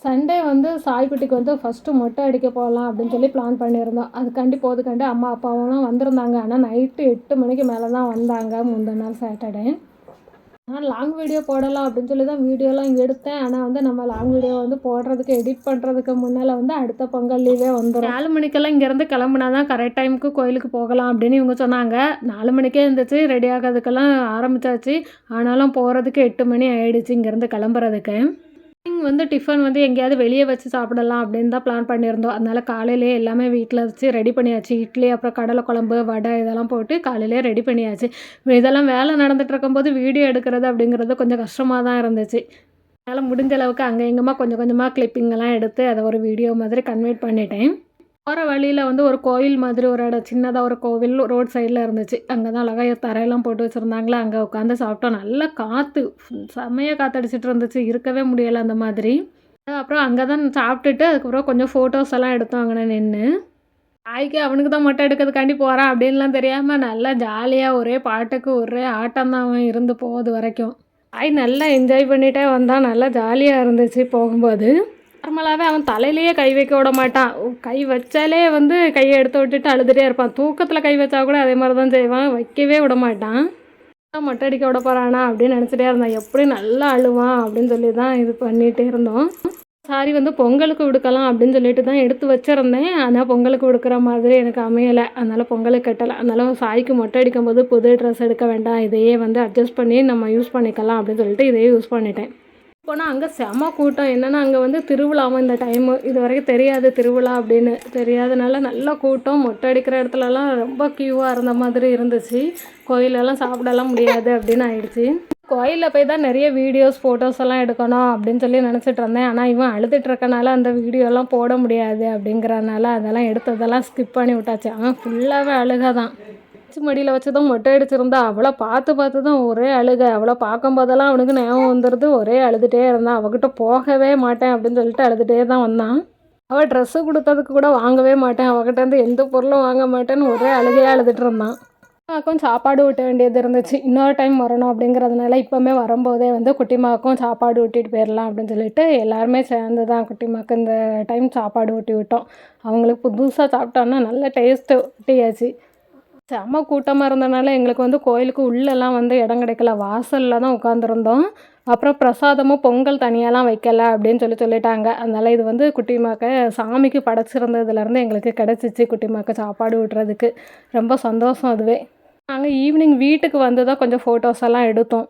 Sunday வந்து சாய்க்குட்டிக்கு வந்து first மொட்டை அடிக்க போகலாம் அப்படின்னு சொல்லி பிளான் பண்ணியிருந்தோம். அதுக்காண்டி போகிறதுக்காண்டி அம்மா அப்பாவும் வந்திருந்தாங்க. ஆனால் நைட்டு 8 மணிக்கு மேலே தான் வந்தாங்க முந்தின நாள் சாட்டர்டே. ஆனால் லாங் வீடியோ போடலாம் அப்படின்னு சொல்லி தான் வீடியோலாம் எடுத்தேன். ஆனால் வந்து நம்ம லாங் வீடியோ வந்து போடுறதுக்கு எடிட் பண்ணுறதுக்கு முன்னால் வந்து அடுத்த பொங்கல் லீவே வந்துடும். 4 மணிக்கெல்லாம் இங்கேருந்து கிளம்புனா தான் கரெக்ட் டைமுக்கு கோயிலுக்கு போகலாம் அப்படின்னு இவங்க சொன்னாங்க. 4 மணிக்கே இருந்துச்சு, ரெடி ஆகிறதுக்கெல்லாம் ஆரம்பித்தாச்சு. ஆனாலும் போகிறதுக்கு 8 மணி ஆகிடுச்சு இங்கேருந்து கிளம்புறதுக்கு. வந்து டிஃபன் வந்து எங்கேயாவது வெளியே வச்சு சாப்பிடலாம் அப்படின்னு தான் பிளான் பண்ணியிருந்தோம். அதனால் காலையிலே எல்லாமே வீட்டில் வச்சு ரெடி பண்ணியாச்சு. இட்லி, அப்புறம் கடலை குழம்பு, வடை இதெல்லாம் போட்டு காலையிலே ரெடி பண்ணியாச்சு. இதெல்லாம் வேலை நடந்துகிட்டு இருக்கும்போது வீடியோ எடுக்கிறது அப்படிங்கிறது கொஞ்சம் கஷ்டமாக தான் இருந்துச்சு. அதனால் முடிஞ்ச அளவுக்கு அங்கே இங்கேமா கொஞ்சம் கொஞ்சமாக கிளிப்பிங்கெல்லாம் எடுத்து அதை ஒரு வீடியோ மாதிரி கன்வெர்ட் பண்ணிட்டேன். போகிற வழியில் வந்து ஒரு கோயில் மாதிரி ஒரு இடம், சின்னதாக ஒரு கோவில் ரோட் சைடில் இருந்துச்சு. அங்கே தான் அழகாக தரையெல்லாம் போட்டு வச்சுருந்தாங்களா, அங்கே உட்காந்து சாப்பிட்டோம். நல்லா காற்று, செம்மையாக காற்றடிச்சிட்டு இருந்துச்சு, இருக்கவே முடியலை அந்த மாதிரி. அப்புறம் அங்கே தான் சாப்பிட்டுட்டு அதுக்கப்புறம் கொஞ்சம் ஃபோட்டோஸ் எல்லாம் எடுத்தோம் அங்கே நின்று. ஆய்க்கு அவனுக்கு தான் மொட்டை எடுக்கிறதுக்காண்டி போகிறான் அப்படின்லாம் தெரியாமல் நல்லா ஜாலியாக ஒரே பாட்டுக்கு ஒரே ஆட்டம் தான் அவன் இருந்து போகுது வரைக்கும். நல்லா என்ஜாய் பண்ணிகிட்டே வந்தான், நல்லா ஜாலியாக இருந்துச்சு போகும்போது. நார்மலாகவே அவன் தலையிலேயே கை வைக்க விட மாட்டான். கை வச்சாலே வந்து கையை எடுத்து விட்டுட்டு அழுதுகிட்டே இருப்பான். தூக்கத்தில் கை வச்சா கூட அதே மாதிரி தான் செய்வான், வைக்கவே விட மாட்டான். மொட்டை அடிக்க விட போகிறானா அப்படின்னு நினச்சிட்டே இருந்தான். எப்படி நல்லா அழுவான் அப்படின்னு சொல்லி தான் இது பண்ணிகிட்டே இருந்தோம். சாரி வந்து பொங்கலுக்கு விடுக்கலாம் அப்படின்னு சொல்லிட்டு தான் எடுத்து வச்சுருந்தேன். ஆனால் பொங்கலுக்கு விடுக்கிற மாதிரி எனக்கு அமையலை, அதனால் பொங்கலுக்கு கட்டலை. அதனால் சாய்க்கு மொட்டை அடிக்கும்போது புது ட்ரெஸ் எடுக்க வேண்டாம், இதையே வந்து அட்ஜஸ்ட் பண்ணி நம்ம யூஸ் பண்ணிக்கலாம் அப்படின்னு சொல்லிட்டு இதையே யூஸ் பண்ணிட்டேன். போனால் அங்கே செம கூட்டம். என்னென்னா அங்கே வந்து திருவிழாவும் இந்த டைமு, இது வரைக்கும் தெரியாது திருவிழா அப்படின்னு. தெரியாதனால நல்ல கூட்டம். மொட்டை அடிக்கிற இடத்துலலாம் ரொம்ப க்யூவாக இருந்த மாதிரி இருந்துச்சு. கோயிலெல்லாம் சாப்பிடலாம் முடியாது அப்படின்னு ஆயிடுச்சு. கோயிலில் போய் தான் நிறைய வீடியோஸ் ஃபோட்டோஸ் எல்லாம் எடுக்கணும் அப்படின்னு சொல்லி நினச்சிட்டு இருந்தேன். ஆனால் இவன் அழுதுட்டு இருக்கனால அந்த வீடியோலாம் போட முடியாது அப்படிங்கிறனால அதெல்லாம் எடுத்ததெல்லாம் ஸ்கிப் பண்ணி விட்டாச்சு. அவன் ஃபுல்லாகவே அழுக தான். மடியில் வச்சு தான் மொட்டை அடிச்சிருந்தா. அவளை பார்த்து தான் ஒரே அழுக. அவளை பார்க்கும்போதெல்லாம் அவனுக்கு ஞாபகம் வந்துடுது, ஒரே அழுதுகிட்டே இருந்தான். அவகிட்ட போகவே மாட்டேன் அப்படின்னு சொல்லிட்டு அழுதுகிட்டே தான் வந்தான். அவள் ட்ரெஸ்ஸு கொடுத்ததுக்கு கூட வாங்கவே மாட்டேன், அவகிட்ட இருந்து எந்த பொருளும் வாங்க மாட்டேன்னு ஒரே அழுகையாக அழுதுட்டு இருந்தான். கொஞ்சம் சாப்பாடு ஊட்ட வேண்டியது இருந்துச்சு. இன்னொரு டைம் வரணும் அப்படிங்கிறதுனால இப்போவுமே வரும்போதே வந்து குட்டிமாவுக்கும் சாப்பாடு ஊட்டிட்டு போயிடலாம் அப்படின்னு சொல்லிட்டு எல்லாருமே சேர்ந்து தான் குட்டிமாவுக்கு இந்த டைம் சாப்பாடு ஊட்டி விட்டோம். அவங்களுக்கு புதுசாக சாப்பிட்டோன்னா நல்ல டேஸ்ட்டு ஊட்டியாச்சு. செம்ம கூட்டமாக இருந்தனால எங்களுக்கு வந்து கோயிலுக்கு உள்ளெல்லாம் வந்து இடம் கிடைக்கல, வாசலில் தான் உட்காந்துருந்தோம். அப்புறம் பிரசாதமும் பொங்கல் தனியாலாம் வைக்கலை அப்படின்னு சொல்லிட்டாங்க. அதனால் இது வந்து குட்டிமாக்க சாமிக்கு படைச்சிருந்ததுலேருந்து எங்களுக்கு கிடச்சிச்சு குட்டிமாக்க சாப்பாடு விட்டுறதுக்கு. ரொம்ப சந்தோஷம் அதுவே. நாங்கள் ஈவினிங் வீட்டுக்கு வந்து தான் கொஞ்சம் ஃபோட்டோஸ் எல்லாம் எடுத்தோம்.